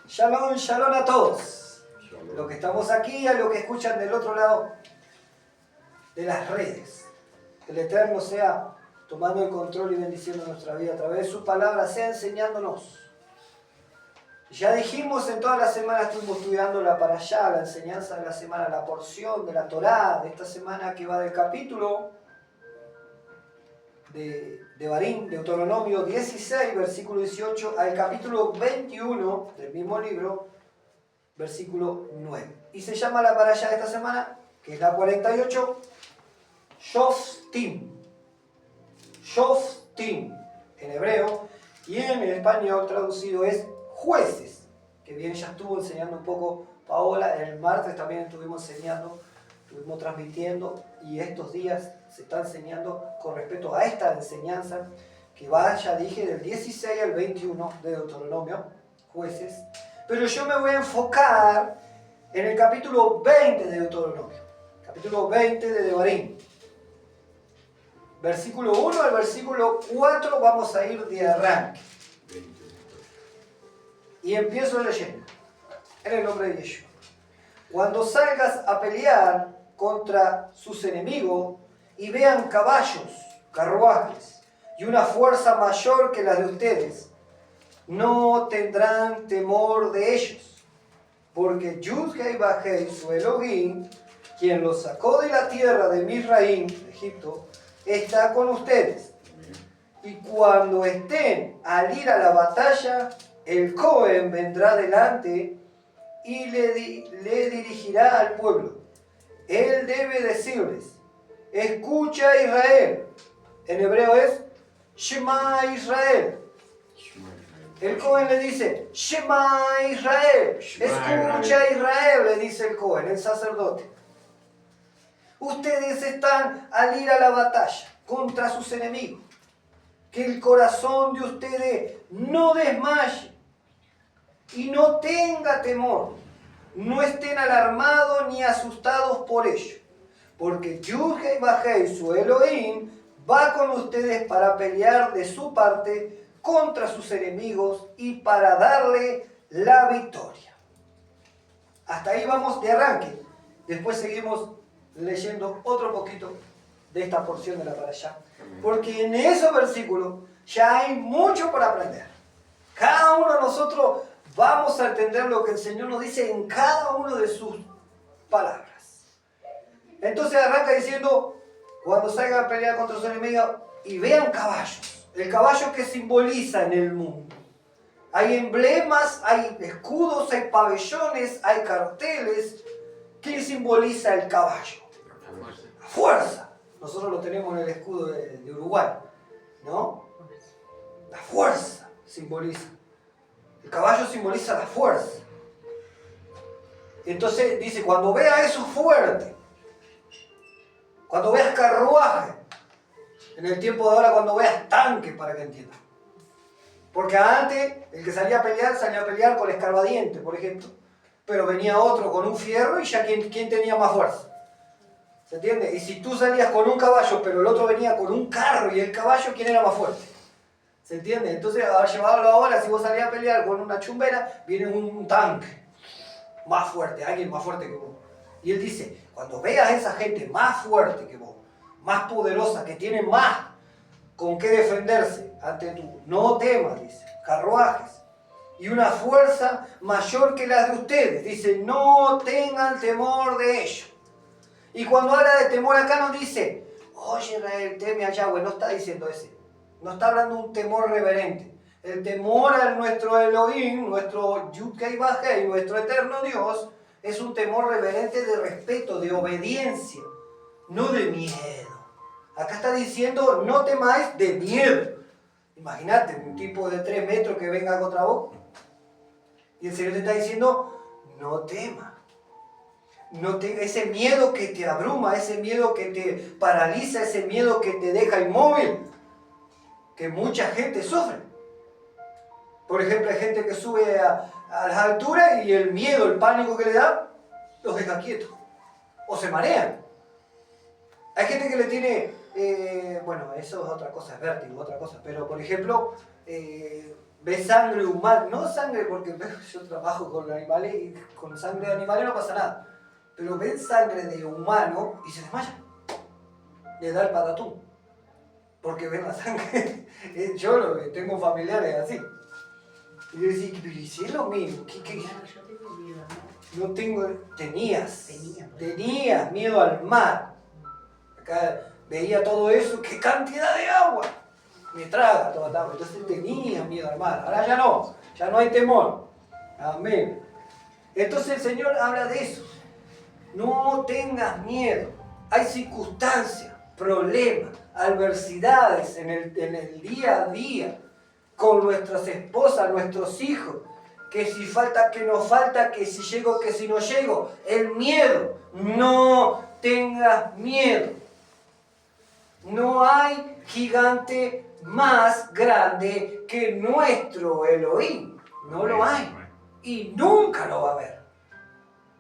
Shalom, shalom a todos. Los que estamos aquí y a los que escuchan del otro lado de las redes. Que el Eterno sea tomando el control y bendiciendo nuestra vida a través de su palabra, sea enseñándonos. Ya dijimos en toda la semana, estuvimos estudiando la parashá, la enseñanza de la semana, la porción de la Torá de esta semana que va del capítulo de Devarim, Deuteronomio 16, versículo 18, al capítulo 21 del mismo libro, versículo 9. Y se llama la parashá de esta semana, que es la 48, Shoftim. Shoftim en hebreo, y en español traducido es jueces, que bien ya estuvo enseñando un poco Paola, el martes también estuvimos enseñando, estuvimos transmitiendo, y estos días se está enseñando con respecto a esta enseñanza, que va, ya dije, del 16 al 21 de Deuteronomio, jueces, pero yo me voy a enfocar en el capítulo 20 de Deuteronomio, capítulo 20 de Devarim. Versículo 1 al versículo 4 vamos a ir de arranque. Y empiezo leyendo. En el nombre de Yeshua. Cuando salgas a pelear contra sus enemigos y vean caballos, carruajes y una fuerza mayor que la de ustedes, no tendrán temor de ellos. Porque Yud-Hei Vahei, su Elohim, quien los sacó de la tierra de Misraim, de Egipto, está con ustedes. Y cuando estén al ir a la batalla, el Cohen vendrá delante y le dirigirá al pueblo. Él debe decirles: escucha Israel. En hebreo es Shema Israel. El Cohen le dice Shema Israel. Escucha Israel, le dice el Cohen, el sacerdote. Ustedes están al ir a la batalla contra sus enemigos. Que el corazón de ustedes no desmaye y no tenga temor. No estén alarmados ni asustados por ello. Porque Yud-Hei Vahei, su Elohim, va con ustedes para pelear de su parte contra sus enemigos y para darle la victoria. Hasta ahí vamos de arranque. Después seguimos leyendo otro poquito de esta porción de la parashá, porque en esos versículos ya hay mucho para aprender. Cada uno de nosotros vamos a entender lo que el Señor nos dice en cada una de sus palabras. Entonces arranca diciendo: cuando salgan a pelear contra sus enemigos y vean caballos, el caballo que simboliza en el mundo. Hay emblemas, hay escudos, hay pabellones, hay carteles. ¿Qué simboliza el caballo? La fuerza. Nosotros lo tenemos en el escudo de Uruguay, ¿no? La fuerza simboliza. El caballo simboliza la fuerza. Entonces dice, cuando veas eso fuerte, cuando veas carruaje, en el tiempo de ahora cuando veas tanque, para que entiendan. Porque antes el que salía a pelear con el escarbadiente, por ejemplo. Pero venía otro con un fierro y ya ¿quién tenía más fuerza? ¿Se entiende? Y si tú salías con un caballo, pero el otro venía con un carro y el caballo, ¿quién era más fuerte? ¿Se entiende? Entonces, llevarlo ahora, si vos salías a pelear con una chumbera, viene un tanque más fuerte, alguien más fuerte que vos. Y él dice, cuando veas a esa gente más fuerte que vos, más poderosa, que tiene más con qué defenderse ante tú, no temas, dice, carruajes, y una fuerza mayor que la de ustedes. Dice, no tengan temor de ello. Y cuando habla de temor acá no dice, oye Israel, teme a Yahweh. No está diciendo ese. No está hablando de un temor reverente. El temor a nuestro Elohim, nuestro Yud-Hei Vahei, nuestro eterno Dios, es un temor reverente de respeto, de obediencia, no de miedo. Acá está diciendo, no temáis de miedo. Imagínate, un tipo de 3 metros que venga contra vos. Y el Señor te está diciendo, no temas. No ese miedo que te abruma, ese miedo que te paraliza, ese miedo que te deja inmóvil, que mucha gente sufre. Por ejemplo, hay gente que sube a las alturas y el miedo, el pánico que le da, los deja quietos. O se marean. Hay gente que le tiene, bueno, eso es otra cosa, es vértigo, otra cosa. Pero, por ejemplo, ve sangre humana, no sangre porque yo trabajo con animales y con sangre de animales no pasa nada, pero ven sangre de humano y se desmayan, le da el patatún, porque ven la sangre. Yo tengo familiares así. Y yo decía, pero si es lo mismo, ¿qué? Yo tengo miedo, ¿no? No tengo, tenías Tenía. miedo al mar. Acá veía todo eso, qué cantidad de agua. Me traga toda esta agua. Entonces tenía miedo al mar. Ahora ya no hay temor. Amén. Entonces el Señor habla de eso. No tengas miedo. Hay circunstancias, problemas, adversidades en el día a día con nuestras esposas, nuestros hijos. Que si falta, que no falta, que si llego, que si no llego. El miedo. No tengas miedo. No hay gigante más grande que nuestro Elohim. No lo hay. Y nunca lo va a haber.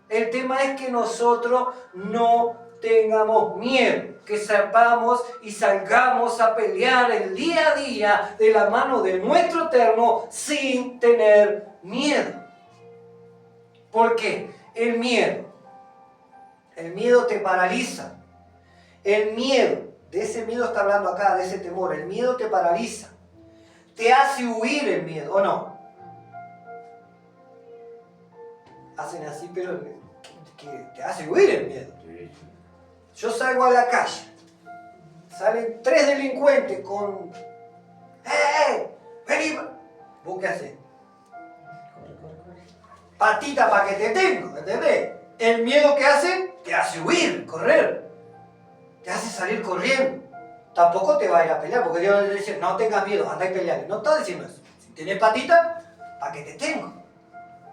El tema es que nosotros no tengamos miedo. Que sepamos y salgamos a pelear el día a día de la mano de nuestro Eterno sin tener miedo. ¿Por qué? El miedo te paraliza. El miedo, de ese miedo está hablando acá, de ese temor, el miedo te paraliza. Te hace huir el miedo, ¿o no? Hacen así, pero que te hace huir el miedo. Yo salgo a la calle, salen 3 delincuentes con... ¡Eh! ¡Vení! ¿Vos qué haces? Patita para que te tengo, ¿entendés? El miedo que hacen te hace huir, correr. Te hace salir corriendo. Tampoco te va a ir a pelear, porque Dios le dice, no tengas miedo, anda y pelear. No está diciendo eso. Si tienes patita, ¿para qué te tengo?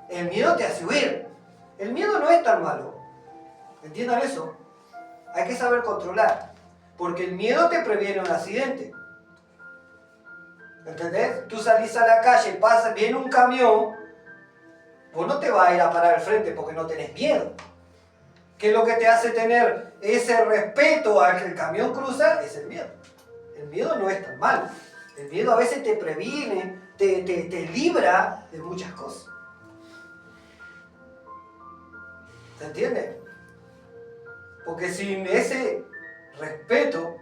El miedo te hace huir. El miedo no es tan malo. ¿Entiendan eso? Hay que saber controlar. Porque el miedo te previene un accidente. ¿Entendés? Tú salís a la calle, viene un camión, vos no te vas a ir a parar al frente porque no tenés miedo. ¿Qué es lo que te hace tener ese respeto a que el camión cruza? Es el miedo. El miedo no es tan malo. El miedo a veces te previene, te libra de muchas cosas. ¿Se entiende? Porque sin ese respeto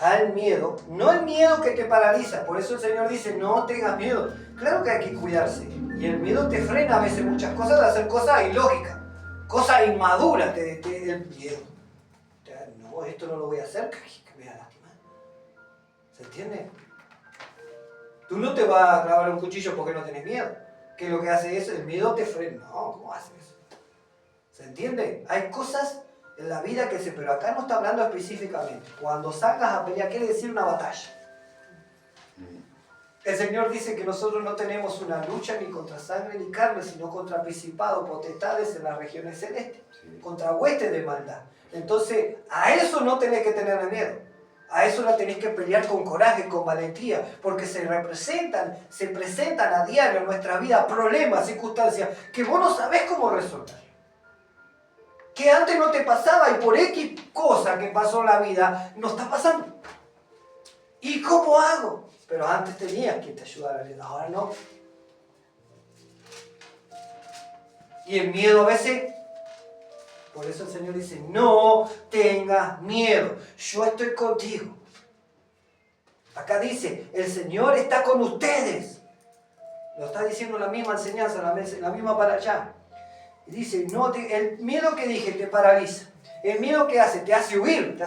al miedo, no el miedo que te paraliza, por eso el Señor dice, no tengas miedo. Claro que hay que cuidarse. Y el miedo te frena a veces muchas cosas de hacer cosas ilógicas, cosas inmaduras, el miedo. No, esto no lo voy a hacer, que me voy a lastimar. ¿Se entiende? Tú no te vas a clavar un cuchillo porque no tenés miedo. Que lo que hace es, el miedo te frena. No, ¿cómo haces eso? ¿Se entiende? Hay cosas en la vida que pero acá no está hablando específicamente. Cuando salgas a pelear, quiere decir una batalla. El Señor dice que nosotros no tenemos una lucha ni contra sangre ni carne, sino contra principados, potestades en las regiones celestes, contra huestes de maldad. Entonces, a eso no tenés que tener miedo. A eso la tenés que pelear con coraje, con valentía, porque se presentan a diario en nuestra vida problemas, circunstancias que vos no sabés cómo resolver. Que antes no te pasaba y por X cosa que pasó en la vida, no está pasando. ¿Y cómo hago? Pero antes tenías quien te ayudara, ahora no. Y el miedo a veces, por eso el Señor dice, no tengas miedo, yo estoy contigo. Acá dice, el Señor está con ustedes. Lo está diciendo la misma enseñanza, la misma para allá. Y dice, el miedo que dije te paraliza. El miedo que hace, te hace huir.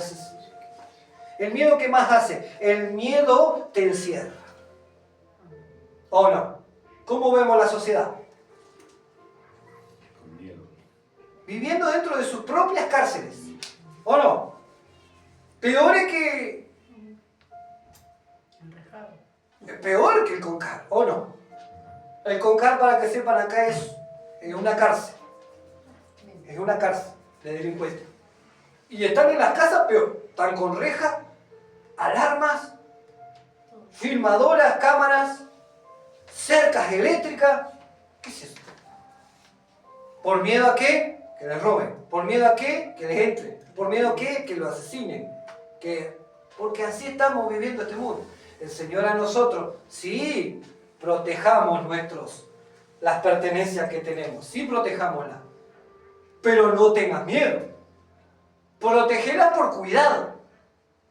El miedo que más hace, el miedo te encierra. ¿O no? ¿Cómo vemos la sociedad? Con miedo. Viviendo dentro de sus propias cárceles. ¿O no? Peor que el CONCAR, ¿o no? El CONCAR, para que sepan, acá es una cárcel. Es una cárcel de delincuentes. Y están en las casas peor. Están con rejas, alarmas, filmadoras, cámaras, cercas eléctricas. ¿Qué es eso? ¿Por miedo a qué? Que les roben. ¿Por miedo a qué? Que les entren. ¿Por miedo a qué? Que lo asesinen. Porque así estamos viviendo este mundo. el Señor a nosotros, sí, protejamos las pertenencias que tenemos, sí protejámoslas, pero no tengas miedo. Protegerlas por cuidado,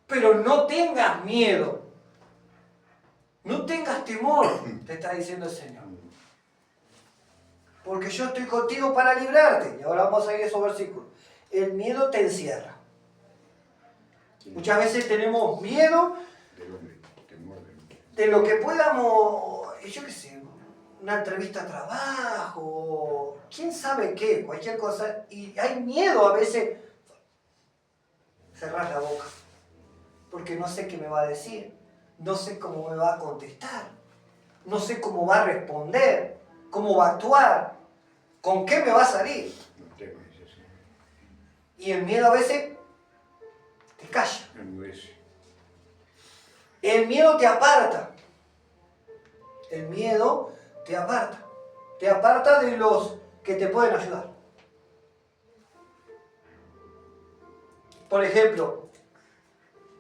pero no tengas miedo. No tengas temor, te está diciendo el Señor. Porque yo estoy contigo para librarte. Y ahora vamos a ir a esos versículos. El miedo te encierra. Muchas veces tenemos miedo de lo que podamos, yo qué sé, una entrevista a trabajo, quién sabe qué, cualquier cosa. Y hay miedo a veces. Cerrar la boca. Porque no sé qué me va a decir. No sé cómo me va a contestar. No sé cómo va a responder. Cómo va a actuar. ¿Con qué me va a salir? Y el miedo a veces te calla. El miedo te aparta. El miedo te aparta. Te aparta de los que te pueden ayudar. Por ejemplo,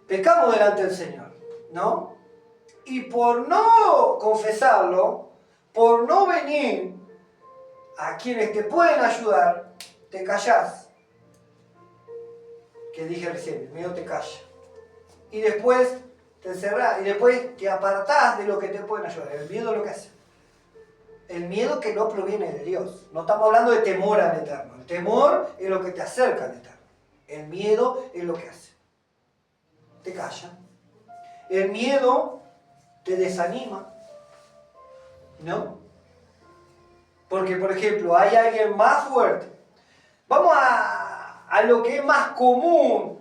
pecamos delante del Señor, ¿no? Y por no confesarlo, por no venir a quienes te pueden ayudar, te callás. Que dije recién, el miedo te calla. Y después te encerrás, y después te apartás de lo que te pueden ayudar. El miedo es lo que hace. El miedo que no proviene de Dios. No estamos hablando de temor al Eterno. El temor es lo que te acerca al Eterno. El miedo es lo que hace. Te calla. El miedo te desanima. ¿No? Porque, por ejemplo, hay alguien más fuerte. Vamos a lo que es más común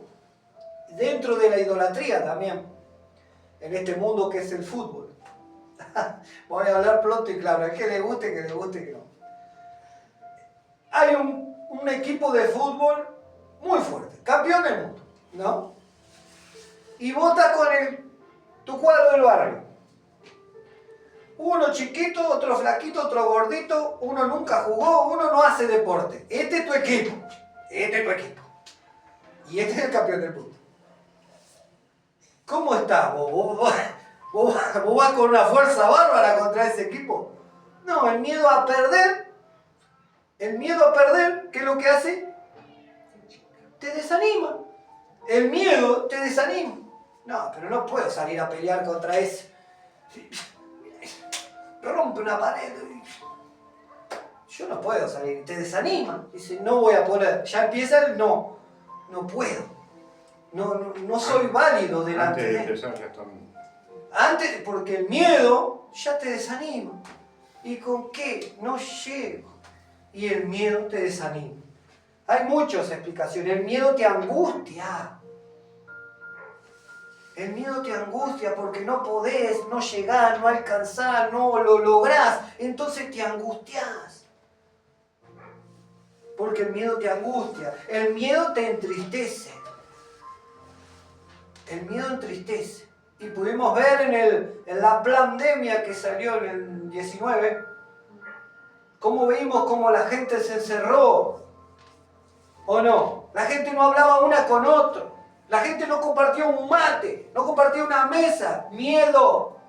dentro de la idolatría también. En este mundo que es el fútbol. Voy a hablar pronto y claro. Es que le guste, que no. Hay un equipo de fútbol muy fuerte, campeón del mundo, ¿no? Y vota con tu cuadro del barrio. Uno chiquito, otro flaquito, otro gordito, uno nunca jugó, uno no hace deporte. Este es tu equipo, Y este es el campeón del mundo. ¿Cómo estás vos? ¿Vos vas con una fuerza bárbara contra ese equipo? No, el miedo a perder, ¿qué es lo que hace? Te desanima. El miedo te desanima. No, pero no puedo salir a pelear contra ese. Rompe una pared. Yo no puedo salir. Te desanima. Dice, no voy a poder. Ya empieza el no. No puedo. No soy válido delante de él. Antes de empezar ya estamos. Antes, porque el miedo ya te desanima. ¿Y con qué? No llego. Y el miedo te desanima. Hay muchas explicaciones. El miedo te angustia. El miedo te angustia porque no podés, no llegás, no alcanzás, no lo lográs. Entonces te angustiás. Porque el miedo te angustia. El miedo te entristece. El miedo entristece. Y pudimos ver en la pandemia que salió en el 19, cómo vimos cómo la gente se encerró. ¿O no? La gente no hablaba una con otro. La gente no compartía un mate, no compartía una mesa. Miedo.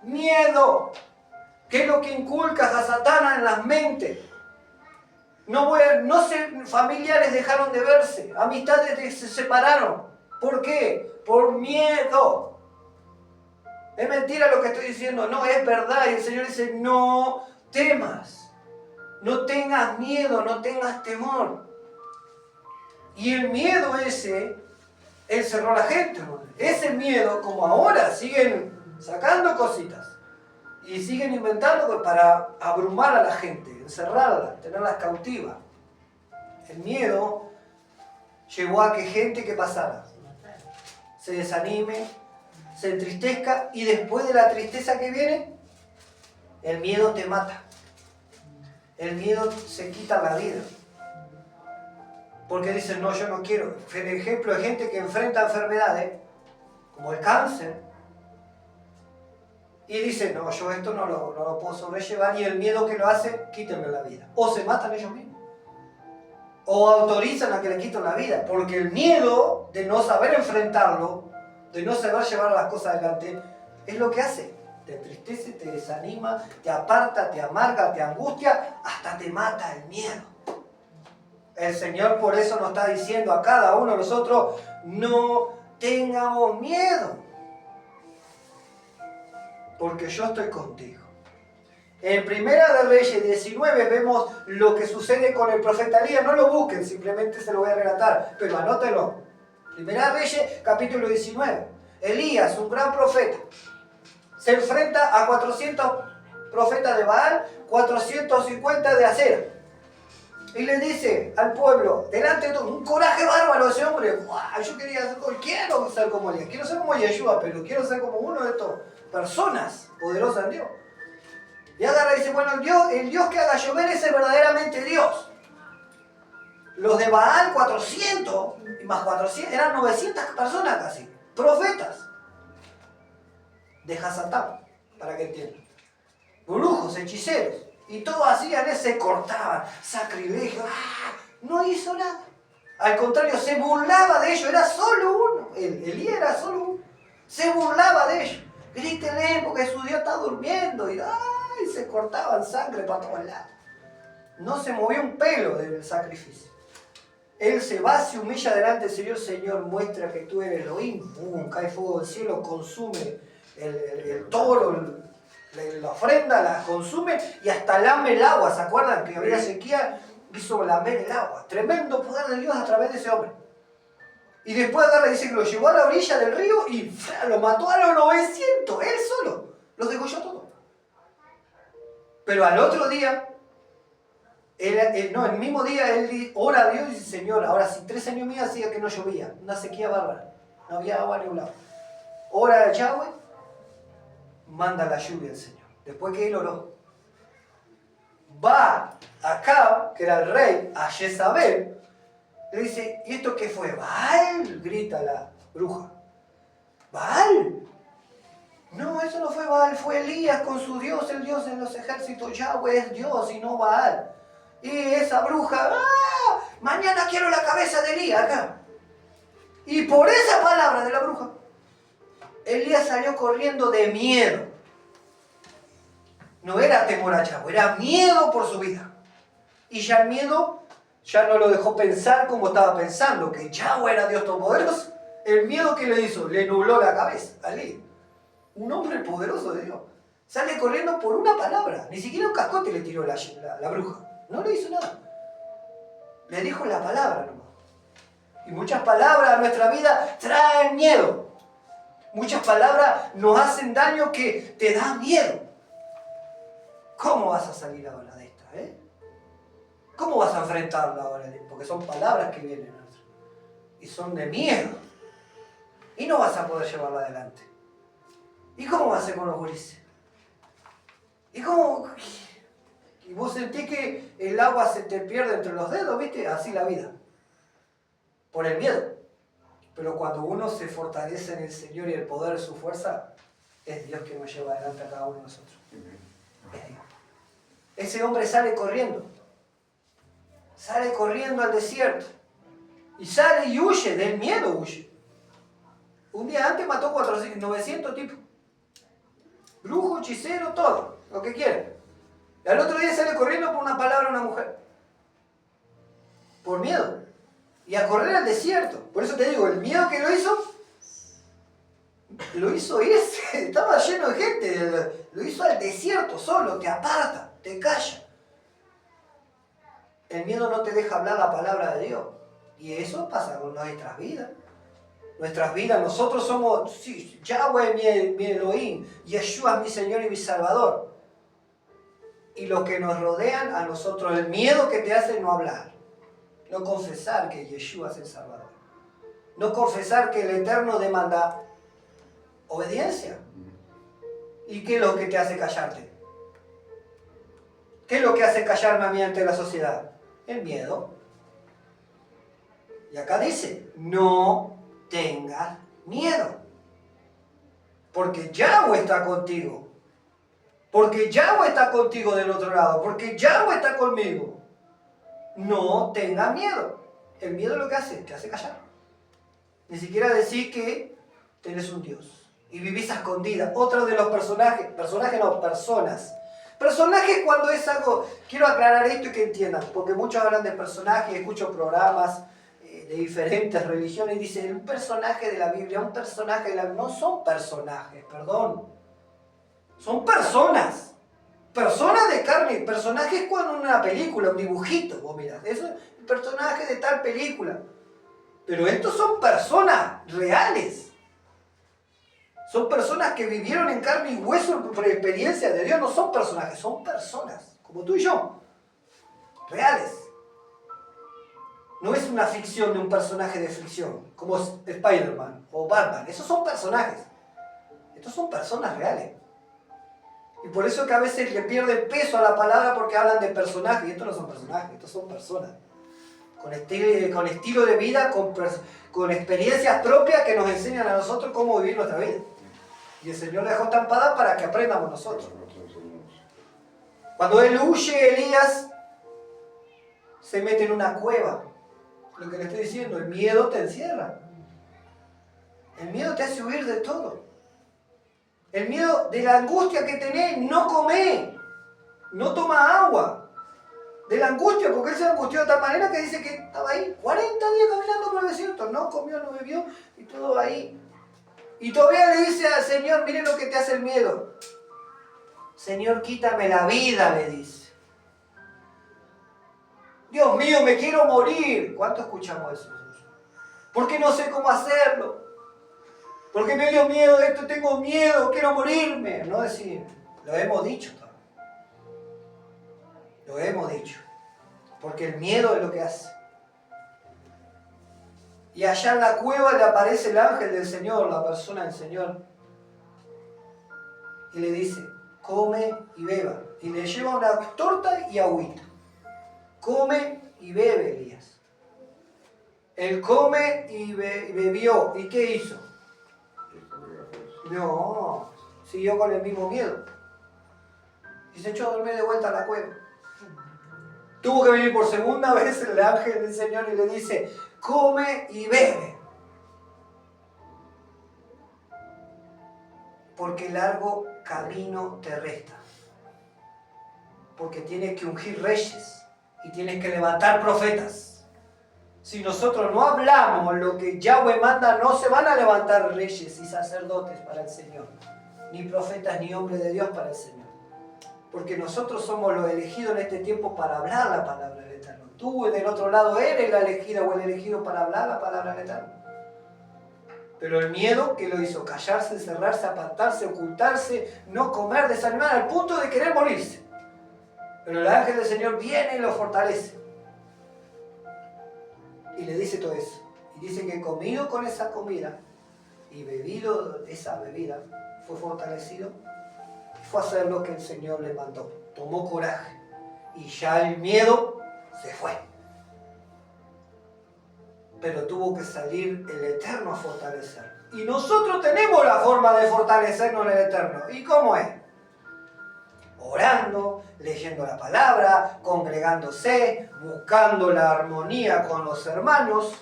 Miedo. ¿Qué es lo que inculcas a Satanás en las mentes? Familiares dejaron de verse, amistades se separaron. ¿Por qué? Por miedo. Es mentira lo que estoy diciendo, no, es verdad. Y el Señor dice, no temas, no tengas miedo, no tengas temor. Y el miedo ese encerró a la gente. Ese miedo, como ahora, siguen sacando cositas. Y siguen inventando para abrumar a la gente, encerrarla, tenerlas cautivas. El miedo llevó a que gente que pasara se desanime, se entristezca y después de la tristeza que viene, el miedo te mata. El miedo se quita la vida. Porque dicen, no, yo no quiero. Por ejemplo, hay gente que enfrenta enfermedades, como el cáncer, y dice, no, yo esto no lo puedo sobrellevar, y el miedo que lo hace, quítenme la vida. O se matan ellos mismos. O autorizan a que le quiten la vida. Porque el miedo de no saber enfrentarlo, de no saber llevar las cosas adelante, es lo que hace. Te entristece, te desanima, te aparta, te amarga, te angustia, hasta te mata el miedo. El Señor por eso nos está diciendo a cada uno de nosotros, no tengamos miedo, porque yo estoy contigo. En Primera de Reyes 19 vemos lo que sucede con el profeta Elías. No lo busquen, simplemente se lo voy a relatar, pero anótenlo. Primera de Reyes, capítulo 19. Elías, un gran profeta, se enfrenta a 400 profetas de Baal, 450 de Acera. Y le dice al pueblo, delante de todo, un coraje bárbaro ese hombre. Yo quería ser, quiero ser como Elías, quiero ser como Yeshua, pero quiero ser como uno de estas personas poderosas en Dios. Y agarra y dice, bueno, el Dios que haga llover ese es verdaderamente Dios. Los de Baal, 400, y más 400, eran 900 personas casi, profetas de Hasatán, para que entiendan. Brujos, hechiceros, y todos hacían eso, se cortaban, sacrilegio, no hizo nada. Al contrario, se burlaba de ellos, era solo uno, Elías era solo uno, se burlaba de ellos. Grítenle porque su Dios está durmiendo, y se cortaban sangre para todos lados. No se movió un pelo del sacrificio. Él se va, se humilla delante del Señor. Señor, muestra que tú eres Elohim. Cae fuego del cielo, consume el toro, la ofrenda, la consume y hasta lame el agua. ¿Se acuerdan que había sequía? Hizo lamer el agua. Tremendo poder de Dios a través de ese hombre. Y después agarra y dice que lo llevó a la orilla del río y lo mató a los 900. Él solo. Los degolló todos. Pero al otro día, el mismo día, él ora a Dios y dice, Señor, ahora si 3 años míos hacía que no llovía, una sequía bárbara, no había agua ni un lado. Ora a Yahweh, manda la lluvia al Señor. Después que él oró, va a Acab, que era el rey, a Jezabel, le dice, ¿y esto qué fue? ¡Baal! Grita la bruja. ¿Baal? No, eso no fue Baal, fue Elías con su Dios, el Dios de los ejércitos. Yahweh es Dios y no Baal. Y esa bruja, mañana quiero la cabeza de Elías acá. Y por esa palabra de la bruja, Elías salió corriendo de miedo. No era temor a Yahweh, era miedo por su vida. Y ya el miedo ya no lo dejó pensar como estaba pensando, que Yahweh era Dios todopoderoso. El miedo que le hizo, le nubló la cabeza a Elías. Un hombre poderoso de Dios. Sale corriendo por una palabra. Ni siquiera un cascote le tiró la bruja. No le hizo nada. Le dijo la palabra nomás. Y muchas palabras a nuestra vida traen miedo. Muchas palabras nos hacen daño que te da miedo. ¿Cómo vas a salir ahora de esta? ¿Cómo vas a enfrentarla ahora? Porque son palabras que vienen a nosotros. Y son de miedo. Y no vas a poder llevarla adelante. ¿Y cómo vas a hacer con los gurises? ¿Y cómo? Y vos sentís que el agua se te pierde entre los dedos, ¿viste? Así la vida. Por el miedo. Pero cuando uno se fortalece en el Señor y el poder de su fuerza, es Dios que nos lleva adelante a cada uno de nosotros. Es Dios. Ese hombre sale corriendo. Sale corriendo al desierto. Y sale y huye, del miedo huye. Un día antes mató 900 tipos. Brujo, hechicero, todo, lo que quieran. Y al otro día sale corriendo por una palabra a una mujer. Por miedo. Y a correr al desierto. Por eso te digo, el miedo que lo hizo ese. Estaba lleno de gente. Lo hizo al desierto solo, te aparta, te calla. El miedo no te deja hablar la palabra de Dios. Y eso pasa con nuestras vidas. Nuestras vidas, nosotros somos, sí, Yahweh mi Elohim, Yeshua mi Señor y mi Salvador. Y los que nos rodean a nosotros, el miedo que te hace no hablar, no confesar que Yeshua es el Salvador, no confesar que el Eterno demanda obediencia. ¿Y qué es lo que te hace callarte? ¿Qué es lo que hace callarme a mí ante la sociedad? El miedo. Y acá dice, no tengas miedo, porque Yahweh está contigo, porque Yahweh está contigo del otro lado, porque Yahweh está conmigo. No tengas miedo. El miedo lo que hace, te hace callar. Ni siquiera decir que tenés un Dios. y vivís a escondidas. Otro de los personajes no, personas. Personajes cuando es algo, quiero aclarar esto y que entiendan, porque muchos hablan de personajes, escucho programas de diferentes religiones y dicen un personaje de la Biblia, un personaje de la Biblia. No son personajes, perdón. Son personas. Personas de carne. Personajes cuando en una película, un dibujito, vos mirás. Eso es el personaje de tal película. Pero estos son personas reales. Son personas que vivieron en carne y hueso por experiencia de Dios. No son personajes, son personas, como tú y yo. Reales. No es una ficción de un personaje de ficción, como Spider-Man o Batman. Esos son personajes. Estos son personas reales. Y por eso que a veces le pierde peso a la palabra porque hablan de personajes. Y estos no son personajes, estos son personas. Con estilo de vida, con experiencias propias que nos enseñan a nosotros cómo vivir nuestra vida. Y el Señor le dejó estampada para que aprendamos nosotros. Cuando él huye, Elías se mete en una cueva. Lo que le estoy diciendo, el miedo te encierra. El miedo te hace huir de todo. El miedo de la angustia que tenés, no comé, no toma agua. De la angustia, porque él se angustió de tal manera que dice que estaba ahí 40 días caminando por el desierto, no comió, no bebió y todo ahí. Y todavía le dice al Señor, miren lo que te hace el miedo. Señor, quítame la vida, le dice. Dios mío, me quiero morir. ¿Cuánto escuchamos eso? Porque no sé cómo hacerlo. Porque me dio miedo esto, tengo miedo, quiero morirme. No decir, lo hemos dicho también. Lo hemos dicho. Porque el miedo es lo que hace. Y allá en la cueva le aparece el ángel del Señor, la persona del Señor. Y le dice, come y beba. Y le lleva una torta y agüita. Come y bebe, Elías. Él come y bebió. ¿Y qué hizo? No, siguió con el mismo miedo. Y se echó a dormir de vuelta a la cueva. Tuvo que venir por segunda vez el ángel del Señor y le dice, come y bebe. Porque largo camino te resta. Porque tienes que ungir reyes y tienes que levantar profetas. Si nosotros no hablamos lo que Yahweh manda, no se van a levantar reyes y sacerdotes para el Señor. Ni profetas ni hombres de Dios para el Señor. Porque nosotros somos los elegidos en este tiempo para hablar la palabra del Eterno. Tú del otro lado eres la elegida o el elegido para hablar la palabra del Eterno. Pero el miedo que lo hizo callarse, encerrarse, apartarse, ocultarse, no comer, desanimar al punto de querer morirse. Pero el ángel del Señor viene y lo fortalece. Y le dice todo eso. Y dice que comido con esa comida y bebido esa bebida, fue fortalecido. Fue a hacer lo que el Señor le mandó. Tomó coraje. Y ya el miedo se fue. Pero tuvo que salir el Eterno a fortalecer. Y nosotros tenemos la forma de fortalecernos en el Eterno. ¿Y cómo es? Orando, leyendo la palabra, congregándose, buscando la armonía con los hermanos,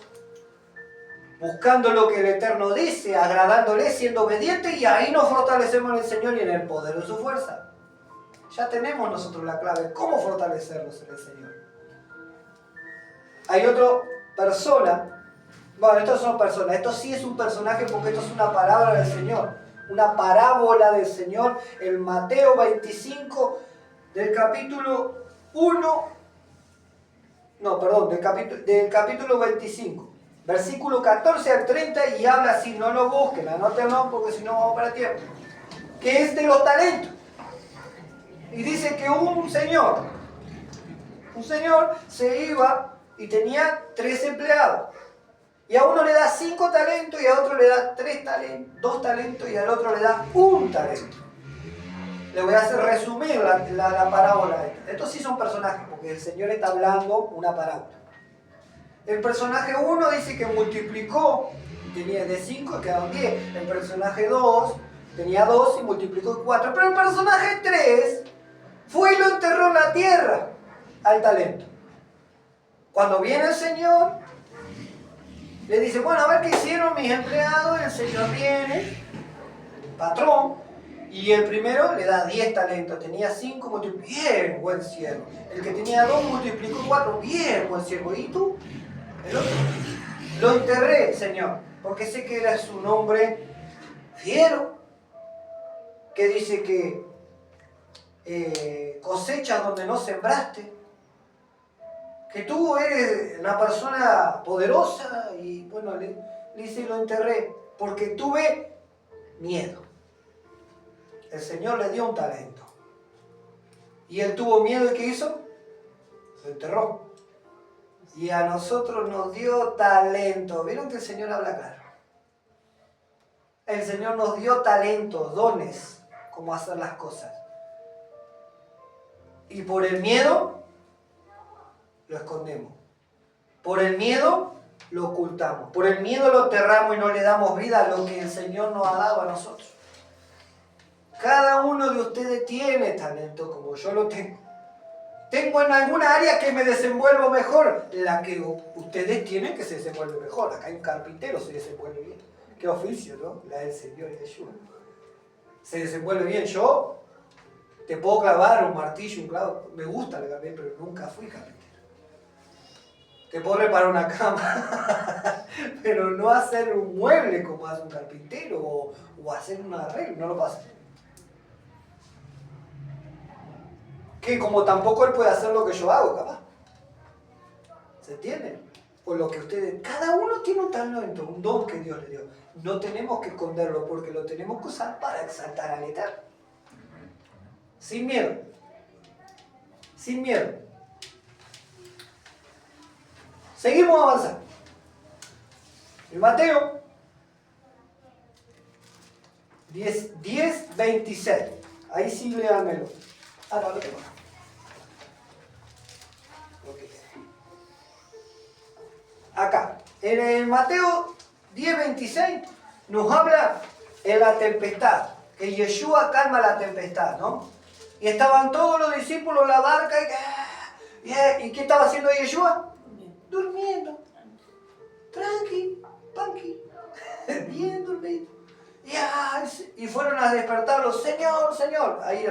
buscando lo que el Eterno dice, agradándole, siendo obediente, y ahí nos fortalecemos en el Señor y en el poder de su fuerza. Ya tenemos nosotros la clave, cómo fortalecernos en el Señor. Hay otra persona, bueno, estos son personas, esto sí es un personaje porque esto es una palabra del Señor, una parábola del Señor, en Mateo 25, del capítulo 1, no, perdón, del capítulo 25. Versículo 14 al 30 y habla así, no lo busquen, anótenlo porque si no vamos para tiempo. Que es de los talentos. Y dice que un señor se iba y tenía 3 empleados. Y a uno le da 5 talentos y a otro le da 2 talentos y al otro le da 1 talento. Le voy a hacer resumir la parábola. Estos sí son personajes porque el Señor está hablando una parábola. El personaje 1 dice que multiplicó, tenía de 5 quedaron 10. El personaje 2 tenía 2 y multiplicó 4. Pero el personaje 3 fue y lo enterró en la tierra al talento. Cuando viene el Señor, le dice, bueno, a ver qué hicieron mis empleados. El Señor viene patrón, y el primero le da 10 talentos. Tenía 5, multiplicó. Bien, buen siervo. El que tenía 2 multiplicó 4. Bien, buen siervo. ¿Y tú? El otro. Lo enterré, Señor, porque sé que eres un hombre fiero, que dice que cosecha donde no sembraste, que tú eres una persona poderosa, y bueno, le dice, lo enterré porque tuve miedo. El Señor le dio un talento y él tuvo miedo, y ¿qué hizo? Lo enterró. Y a nosotros nos dio talento. ¿Vieron que el Señor habla claro? El Señor nos dio talentos, dones, cómo hacer las cosas. Y por el miedo lo escondemos. Por el miedo lo ocultamos. Por el miedo lo enterramos y no le damos vida a lo que el Señor nos ha dado a nosotros. Cada uno de ustedes tiene talento como yo lo tengo. Tengo en alguna área que me desenvuelvo mejor. La que ustedes tienen que se desenvuelve mejor. Acá hay un carpintero, se desenvuelve bien. Qué oficio, ¿no? La del Señor y de Yeshua. Se desenvuelve bien. Yo te puedo clavar un martillo, un clavo. Me gusta el carpintero, pero nunca fui carpintero. Te puedo reparar una cama, pero no hacer un mueble como hace un carpintero, o hacer un arreglo, no lo puedo hacer. Que como tampoco él puede hacer lo que yo hago, capaz. ¿Se entiende? Por lo que ustedes, cada uno tiene un talento, un don que Dios le dio. No tenemos que esconderlo, porque lo tenemos que usar para exaltar al Eterno. Sin miedo. Sin miedo. Seguimos avanzando. En Mateo 10:26. Ahí sí léanmelo. Ah, no, lo tengo. Acá, en el Mateo 10:26 nos habla en la tempestad, que Yeshua calma la tempestad, ¿no? Y estaban todos los discípulos en la barca y ¿qué estaba haciendo Yeshua? Durmiendo. Tranqui, panqui, bien dormido. Y fueron a despertarlo, Señor, Señor. Ahí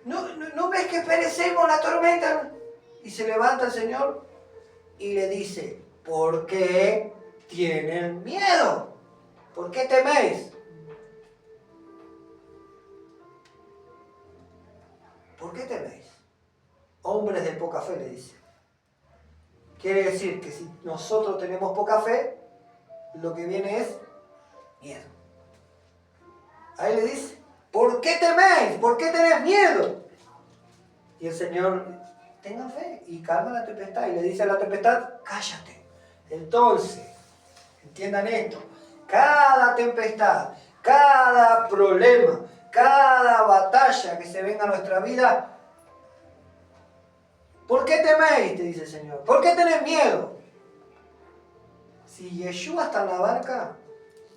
¿No ves que perecemos la tormenta? Y se levanta el Señor y le dice, ¿por qué tienen miedo? ¿Por qué teméis? ¿Por qué teméis? Hombres de poca fe, le dice. Quiere decir que si nosotros tenemos poca fe, lo que viene es miedo. Ahí le dice, ¿por qué teméis? ¿Por qué tenés miedo? Y el Señor, tengan fe y calma la tempestad. Y le dice a la tempestad, cállate. Entonces, entiendan esto, cada tempestad, cada problema, cada batalla que se venga a nuestra vida, ¿por qué teméis? Te dice el Señor. ¿Por qué tenés miedo? Si Yeshua está en la barca,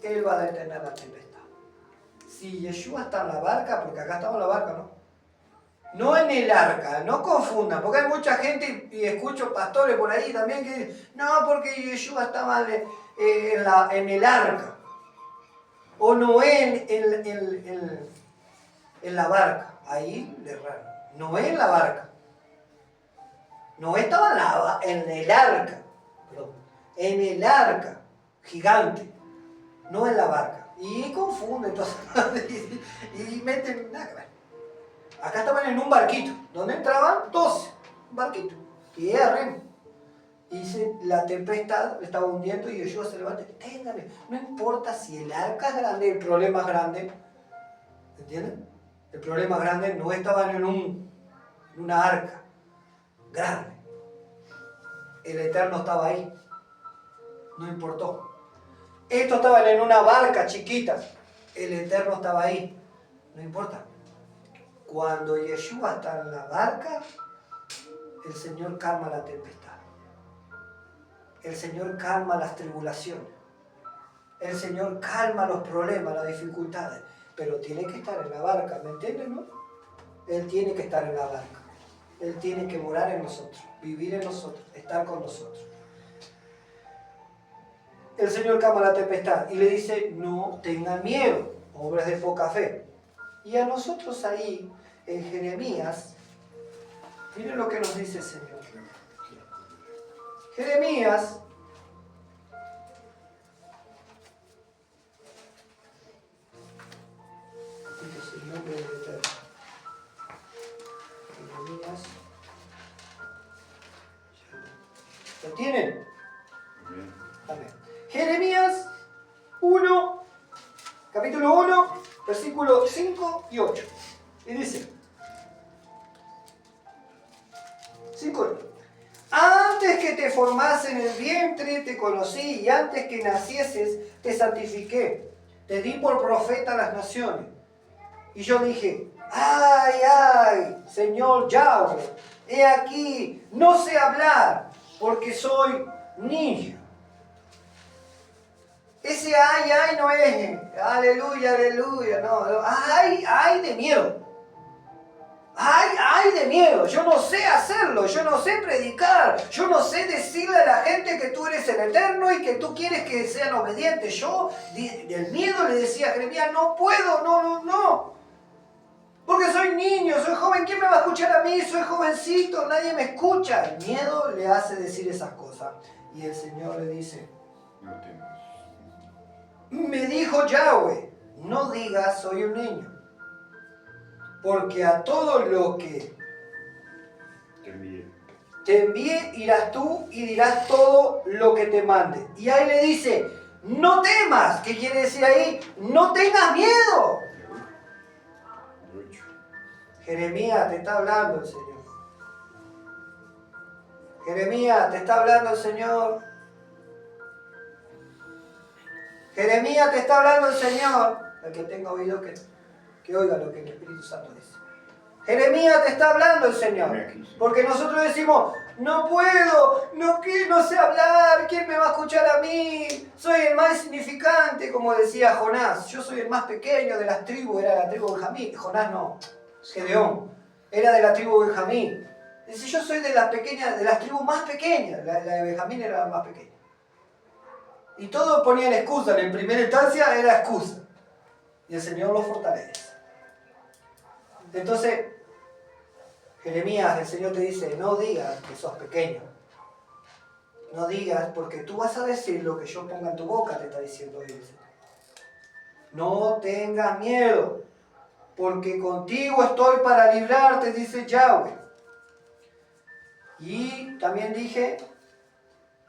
Él va a detener la tempestad. Si Yeshua está en la barca, porque acá estamos en la barca, ¿no? No en el arca, no confundan, porque hay mucha gente, y escucho pastores por ahí también que dicen, no, porque Yeshua estaba en el arca, o Noé en la barca. Ahí le erraron. Noé en la barca. Noé estaba en el arca, perdón, en el arca gigante, no en la barca. Y confunden entonces y meten nada. Acá estaban en un barquito, donde entraban 12, un barquito, y era remo. Y la tempestad le estaba hundiendo y Yeshua se levanta, téngame, no importa si el arca es grande, el problema es grande, ¿entienden? El problema es grande, no estaban en una arca grande. El Eterno estaba ahí, no importó. Estos estaban en una barca chiquita, el Eterno estaba ahí, no importa. Cuando Yeshua está en la barca, el Señor calma la tempestad. El Señor calma las tribulaciones. El Señor calma los problemas, las dificultades. Pero tiene que estar en la barca, ¿me entienden, no? Él tiene que estar en la barca. Él tiene que morar en nosotros, vivir en nosotros, estar con nosotros. el Señor calma la tempestad y le dice, no tengan miedo, hombres de poca fe. Y a nosotros ahí, en Jeremías, miren lo que nos dice el Señor. Jeremías, el nombre del Eterno. Jeremías, ¿lo tienen? Amén. Jeremías 1, capítulo 1, versículos 5 y 8. Y dice, 5 y 8. Antes que te formase en el vientre te conocí, y antes que nacieses te santifiqué. Te di por profeta a las naciones. Y yo dije, ay, ay, Señor Yahweh, he aquí, no sé hablar, porque soy niño. Ese ay, ay no es, aleluya, aleluya, no, ay de miedo. Ay de miedo, yo no sé hacerlo, yo no sé predicar, yo no sé decirle a la gente que tú eres el Eterno y que tú quieres que sean obedientes. Yo del miedo le decía a Jeremías, no puedo, no. Porque soy niño, soy joven, ¿quién me va a escuchar a mí? Soy jovencito, nadie me escucha. El miedo le hace decir esas cosas. Y el Señor le dice, No temas. me dijo Yahweh, no digas soy un niño. Porque a todo lo que te envíe irás tú y dirás todo lo que te mande. Y ahí le dice, no temas. ¿Qué quiere decir ahí? No tengas miedo. Jeremías, te está hablando el Señor. Jeremías, te está hablando el Señor. Jeremías, te está hablando el Señor. El que tenga oído que oiga lo que el Espíritu Santo dice. Jeremías, te está hablando el Señor. Porque nosotros decimos, no puedo, no sé hablar, ¿quién me va a escuchar a mí? Soy el más insignificante, como decía Jonás. Yo soy el más pequeño de las tribus, era la tribu de Benjamín. Jonás no, Gedeón, era de la tribu de Benjamín. Dice, yo soy de las tribus más pequeñas, la de Benjamín era la más pequeña. Y todos ponían excusas, en primera instancia era excusa. Y el Señor los fortalece. Entonces, Jeremías, el Señor te dice, no digas que sos pequeño. No digas, porque tú vas a decir lo que yo ponga en tu boca, te está diciendo él. No tengas miedo, porque contigo estoy para librarte, dice Yahweh. Y también dije,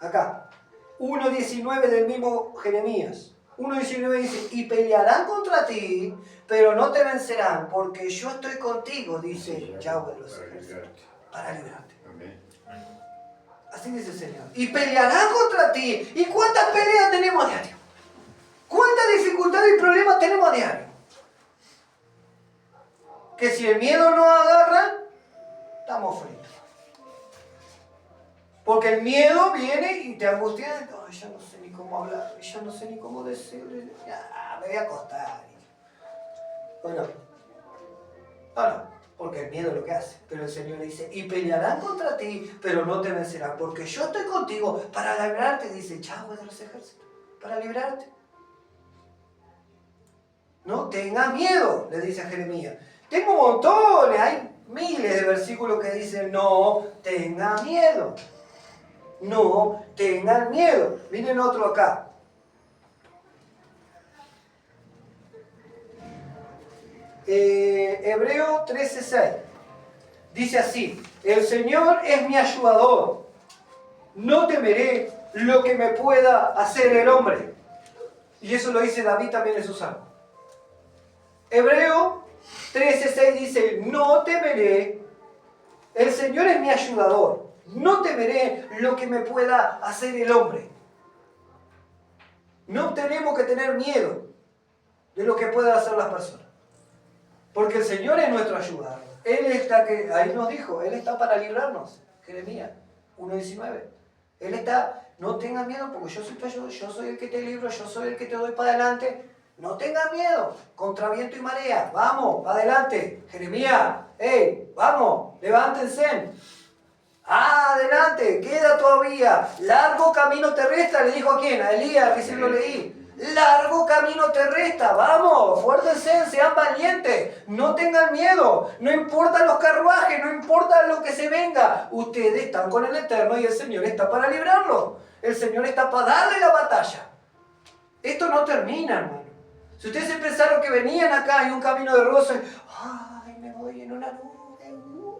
acá, 1.19 del mismo Jeremías. 1.19 dice, y pelearán contra ti, pero no te vencerán, porque yo estoy contigo, dice Yahweh de los ejércitos, para librarte. Así dice el Señor. Y pelearán contra ti. ¿Y cuántas peleas tenemos a diario? ¿Cuántas dificultades y problemas tenemos a diario? Que si el miedo nos agarra, estamos fritos. Porque el miedo viene y te angustia. Oh, ya no sé ni cómo hablar, ya no sé ni cómo decirle. Ya, me voy a acostar. Bueno, no, porque el miedo es lo que hace. Pero el Señor le dice, y pelearán contra ti, pero no te vencerán, porque yo estoy contigo para librarte, dice Yahweh de los ejércitos, para librarte. No tengas miedo, le dice a Jeremías. Tengo montones, hay miles de versículos que dicen, no tengas miedo. No tengan miedo. Miren otro acá. Hebreo 13:6. Dice así, el Señor es mi ayudador. No temeré lo que me pueda hacer el hombre. Y eso lo dice David también en su salmo. Hebreo 13:6 dice, no temeré, el Señor es mi ayudador. No temeré lo que me pueda hacer el hombre. No tenemos que tener miedo de lo que puedan hacer las personas. Porque el Señor es nuestro ayudador. Él está, ahí nos dijo, Él está para librarnos. Jeremías 1.19. Él está, no tengas miedo porque yo soy tu ayudador, yo soy el que te libro, yo soy el que te doy para adelante. No tengas miedo, contra viento y marea. Vamos, para adelante. Jeremías, hey, vamos, levántense. Adelante, queda todavía. Largo camino te resta, le dijo a quién, a Elías, recién lo leí. Largo camino te resta, vamos, fuértense, sean valientes, no tengan miedo, no importa los carruajes, no importa lo que se venga. Ustedes están con el Eterno y el Señor está para librarlo. El Señor está para darle la batalla. Esto no termina, hermano. Si ustedes pensaron que venían acá y un camino de rosa, ay, me voy en una nube,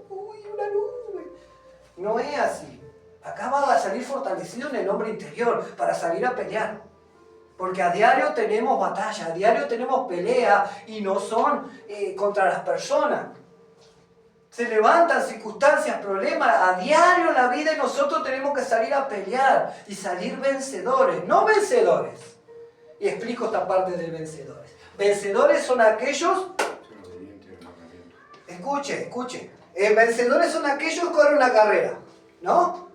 uy, una nube. No es así. Acá va a salir fortalecido en el hombre interior para salir a pelear. Porque a diario tenemos batalla, a diario tenemos pelea y no son contra las personas. Se levantan circunstancias, problemas, a diario en la vida y nosotros tenemos que salir a pelear y salir vencedores, no vencedores. Y explico esta parte de vencedores. Vencedores son aquellos... Escuche. Vencedores son aquellos que corren una carrera, ¿no?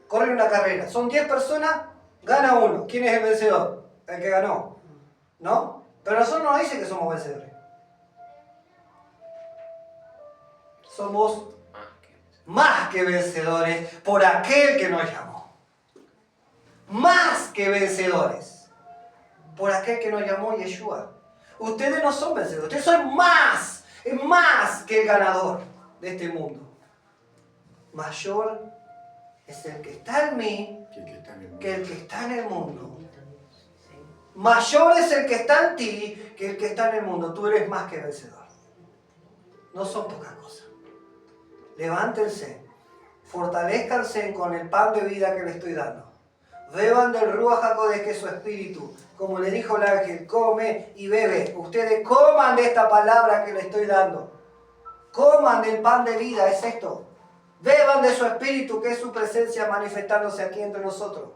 Corren una carrera. Son 10 personas, gana uno. ¿Quién es el vencedor? El que ganó, ¿no? Pero nosotros no nos dice que somos vencedores. Somos más que vencedores por aquel que nos llamó. Más que vencedores por aquel que nos llamó, Yeshua. Ustedes no son vencedores, ustedes son más que el ganador de este mundo. Mayor es el que está en mí que el que está en el mundo. Mayor es el que está en ti que el que está en el mundo. Tú eres más que vencedor. No son pocas cosas. Levántense, fortalezcanse con el pan de vida que le estoy dando. Beban del Ruach HaKodesh, que es su espíritu. Como le dijo el ángel, come y bebe. Ustedes coman de esta palabra que le estoy dando. Coman del pan de vida, es esto. Beban de su espíritu, que es su presencia manifestándose aquí entre nosotros.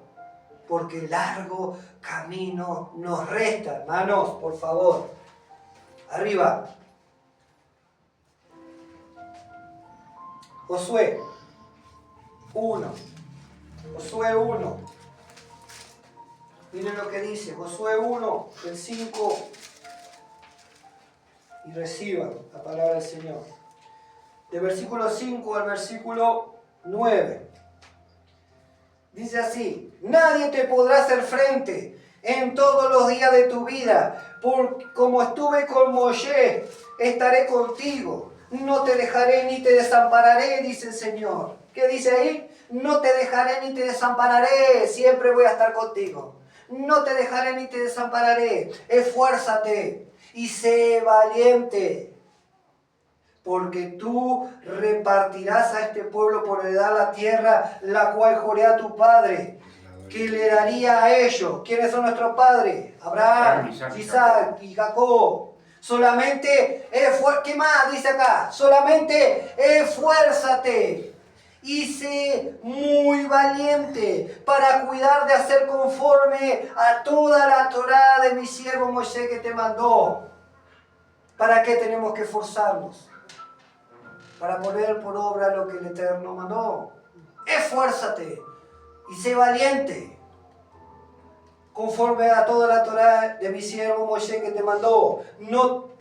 Porque largo camino nos resta, hermanos, por favor. Arriba. Josué 1. Josué 1. Miren lo que dice, Josué 1, del 5. Y reciban la palabra del Señor. De versículo 5 al versículo 9. Dice así: nadie te podrá hacer frente en todos los días de tu vida, como estuve con Moshe, estaré contigo. No te dejaré ni te desampararé, dice el Señor. ¿Qué dice ahí? No te dejaré ni te desampararé, siempre voy a estar contigo. No te dejaré ni te desampararé. Esfuérzate y sé valiente, porque tú repartirás a este pueblo por heredad la tierra, la cual juré a tu padre, que le daría a ellos. ¿Quiénes son nuestros padres? Abraham, Isaac y Jacob. Solamente, ¿qué más dice acá? Solamente esfuérzate y sé muy valiente para cuidar de hacer conforme a toda la Torá de mi siervo Moisés que te mandó. ¿Para qué tenemos que esforzarnos? Para poner por obra lo que el Eterno mandó. Esfuérzate y sé valiente, conforme a toda la Torá de mi siervo Moisés que te mandó. No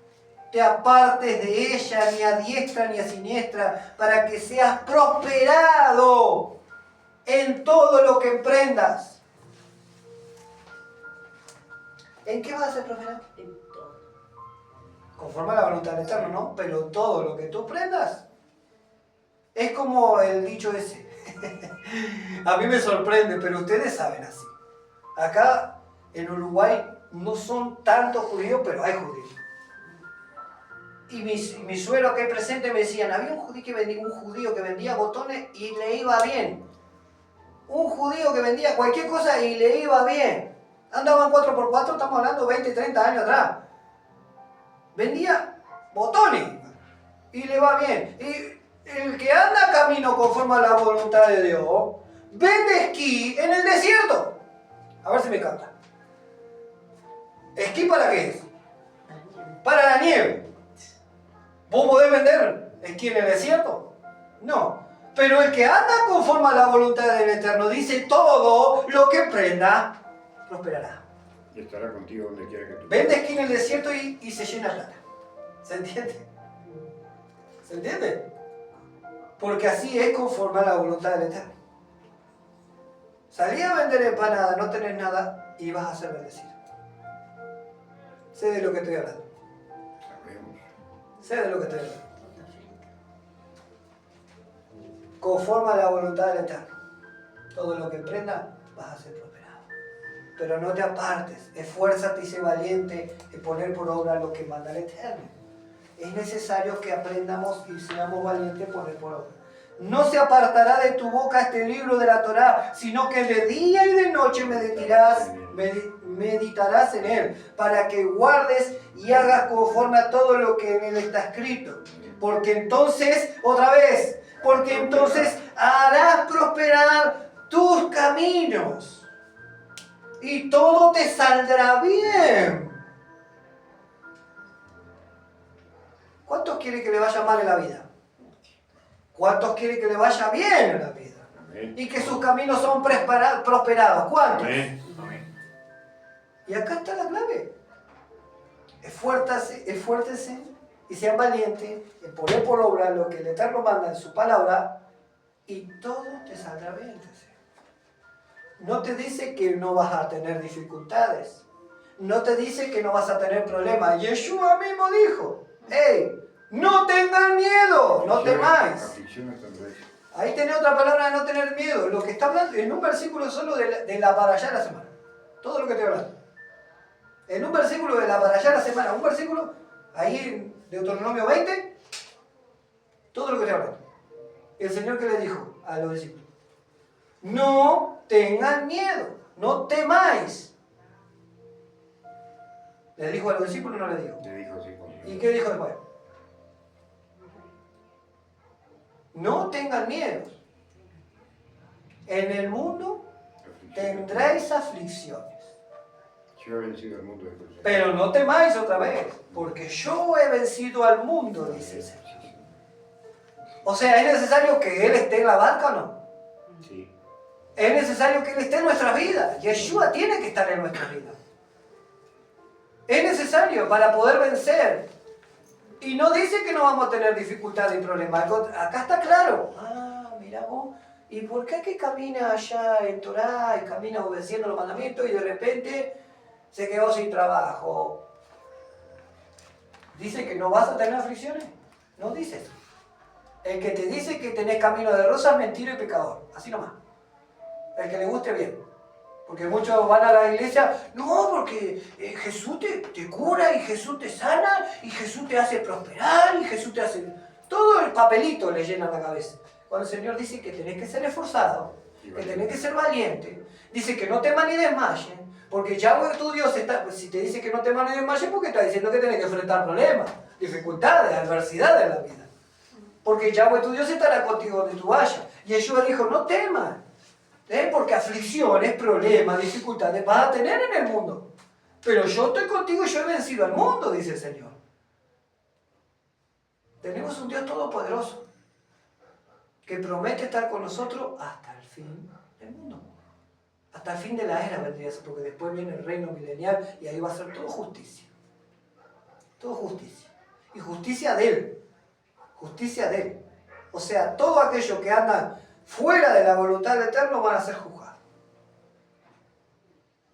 te apartes de ella ni a diestra ni a siniestra, para que seas prosperado en todo lo que emprendas. ¿En qué vas a ser prosperado? En todo. Conforme a la voluntad del Eterno, ¿no? Pero todo lo que tú emprendas. Es como el dicho ese. A mí me sorprende, pero ustedes saben así. Acá en Uruguay no son tantos judíos, pero hay judíos. Y mi suegro que presente me decían, había un judío que vendía botones y le iba bien. Un judío que vendía cualquier cosa y le iba bien. Andaban 4x4, estamos hablando 20, 30 años atrás. Vendía botones y le va bien. Y el que anda camino conforme a la voluntad de Dios, vende esquí en el desierto. A ver si me capta. ¿Esquí para qué es? Para la nieve. ¿Vos podés vender esquí en el desierto? No. Pero el que anda conforme a la voluntad del Eterno dice: todo lo que emprenda prosperará. Y estará contigo donde quiera que tú Vende esquí en el desierto y se llena plata. ¿Se entiende? ¿Se entiende? Porque así es conforme a la voluntad del Eterno. Salí a vender empanadas, no tenés nada y vas a ser bendecido. Sé de lo que estoy hablando. Sabemos. Sé de lo que estoy hablando. Conforme a la voluntad del Eterno. Todo lo que emprendas vas a ser prosperado. Pero no te apartes, esfuérzate y sé valiente en poner por obra lo que manda el Eterno. Es necesario que aprendamos y seamos valientes en poner por obra. No se apartará de tu boca este libro de la Torá, sino que de día y de noche meditarás en él, para que guardes y hagas conforme a todo lo que en él está escrito. Porque entonces, otra vez, porque entonces harás prosperar tus caminos y todo te saldrá bien. ¿Cuántos quieren que le vaya mal en la vida? ¿Cuántos quieren que le vaya bien en la vida? Amén. Y que sus caminos son prosperados. ¿Cuántos? Amén. Y acá está la clave. Esfuércense y sean valientes en poner por obra lo que el Eterno manda en su palabra y todo te saldrá bien. No te dice que no vas a tener dificultades. No te dice que no vas a tener problemas. Yeshua mismo dijo, hey, no tengan miedo, no temáis. Aflicciones tendréis. Ahí tenés otra palabra de no tener miedo. Lo que está hablando en un versículo solo de la para allá la semana. Todo lo que estoy hablando. En un versículo de la para allá la semana. Un versículo ahí en Deuteronomio 20. Todo lo que estoy hablando. El Señor que le dijo a los discípulos. No tengan miedo. No temáis. ¿Le dijo a los discípulos o no le dijo? Le dijo así con ¿Y qué dijo después? No tengan miedo. En el mundo tendréis aflicciones. Yo he vencido al mundo después. Pero no temáis otra vez, porque yo he vencido al mundo, dice el Señor. O sea, ¿es necesario que Él esté en la barca o no? Sí. Es necesario que Él esté en nuestras vidas. Yeshua tiene que estar en nuestras vidas. Es necesario para poder vencer. Y no dice que no vamos a tener dificultades y problemas. Acá está claro. Ah, mira vos. ¿Y por qué que camina allá en Torah y camina obedeciendo los mandamientos y de repente se quedó sin trabajo? ¿Dice que no vas a tener aflicciones? No dice eso. El que te dice que tenés camino de rosa es mentira y pecador. Así nomás. El que le guste bien. Porque muchos van a la iglesia, no, porque Jesús te cura y Jesús te sana y Jesús te hace prosperar y Jesús te hace... Todo el papelito le llena la cabeza. Cuando el Señor dice que tenés que ser esforzado, que tenés que ser valiente, dice que no temas ni desmayes, porque Yahweh tu Dios está... Pues si te dice que no temas ni desmayes, porque está diciendo que tenés que enfrentar problemas, dificultades, adversidades en la vida. Porque Yahweh tu Dios estará contigo donde tú vayas. Y Yeshua dijo, no temas. Porque aflicciones, problemas, dificultades vas a tener en el mundo. Pero yo estoy contigo y yo he vencido al mundo, dice el Señor. Tenemos un Dios todopoderoso que promete estar con nosotros hasta el fin del mundo. Hasta el fin de la era vendría a ser, porque después viene el reino milenial y ahí va a ser todo justicia. Todo justicia. Y justicia de Él. Justicia de Él. O sea, todo aquello que anda fuera de la voluntad del Eterno van a ser juzgados.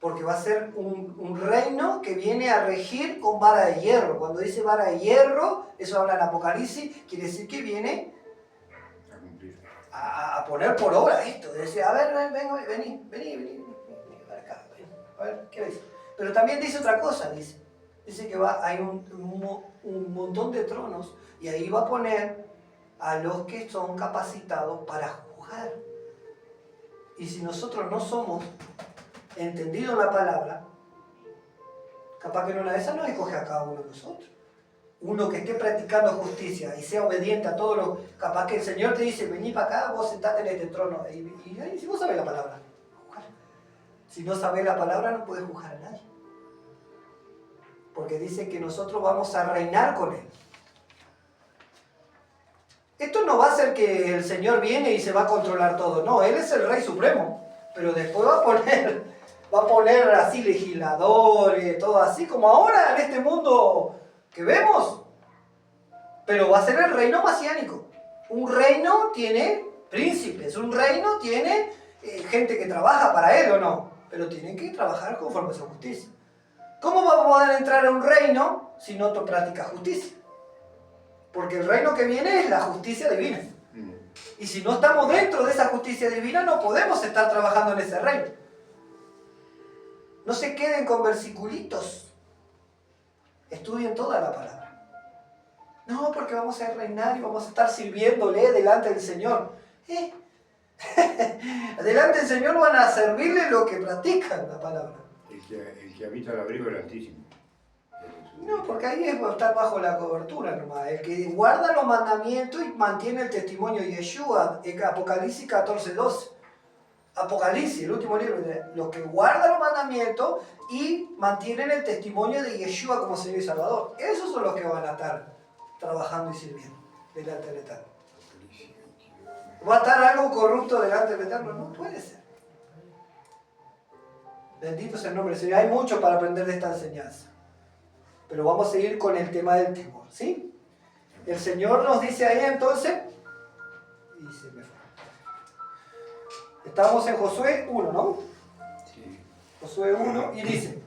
Porque va a ser un reino que viene a regir con vara de hierro. Cuando dice vara de hierro, eso habla en Apocalipsis, quiere decir que viene A cumplir. a poner por obra esto. Dice, a ver, vení, para acá, a ver, ¿qué ves? Pero también dice otra cosa, dice que hay un montón de tronos y ahí va a poner a los que son capacitados para juzgar. Y si nosotros no somos entendidos en la palabra, capaz que en una de esas nos escoge a cada uno de nosotros. Uno que esté practicando justicia y sea obediente a todo lo... Capaz que el Señor te dice, vení para acá, vos sentate en este trono. Y si vos sabés la palabra, juzgar. Si no sabés la palabra, no podés juzgar a nadie. Porque dice que nosotros vamos a reinar con Él. Esto no va a ser que el Señor viene y se va a controlar todo. No, Él es el Rey Supremo. Pero después va a poner así legisladores, todo así, como ahora en este mundo que vemos. Pero va a ser el reino mesiánico. Un reino tiene príncipes, un reino tiene gente que trabaja para él o no, pero tienen que trabajar conforme a su justicia. ¿Cómo vamos a poder entrar a un reino si no practicas justicia? Porque el reino que viene es la justicia divina. Y si no estamos dentro de esa justicia divina, no podemos estar trabajando en ese reino. No se queden con versiculitos. Estudien toda la palabra. No, porque vamos a reinar y vamos a estar sirviéndole delante del Señor. Delante del Señor van a servirle lo que practican la palabra. El que habita el abrigo del Altísimo. No, porque ahí es estar bajo la cobertura nomás. El que guarda los mandamientos y mantiene el testimonio de Yeshua, Apocalipsis 14:12. Apocalipsis, el último libro, los que guardan los mandamientos y mantienen el testimonio de Yeshua como Señor y Salvador. Esos son los que van a estar trabajando y sirviendo delante del Eterno. ¿Va a estar algo corrupto delante del Eterno? No puede ser. Bendito sea el nombre del Señor. Hay mucho para aprender de esta enseñanza. Pero vamos a seguir con el tema del temor, ¿sí? El Señor nos dice ahí entonces, y se me fue. Estamos en Josué 1, ¿no? Sí. Josué 1, y dice,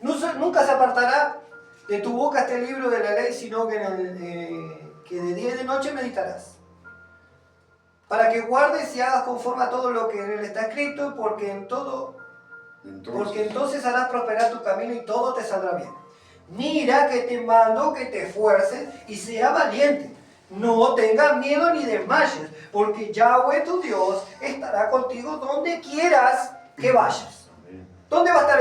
nunca se apartará de tu boca este libro de la ley, sino que de día y de noche meditarás, para que guardes y hagas conforme a todo lo que en él está escrito, porque entonces harás prosperar tu camino y todo te saldrá bien. Mira que te mando que te esfuerces y sea valiente. No tengas miedo ni desmayes, porque Yahweh tu Dios estará contigo donde quieras que vayas. ¿Dónde va a estar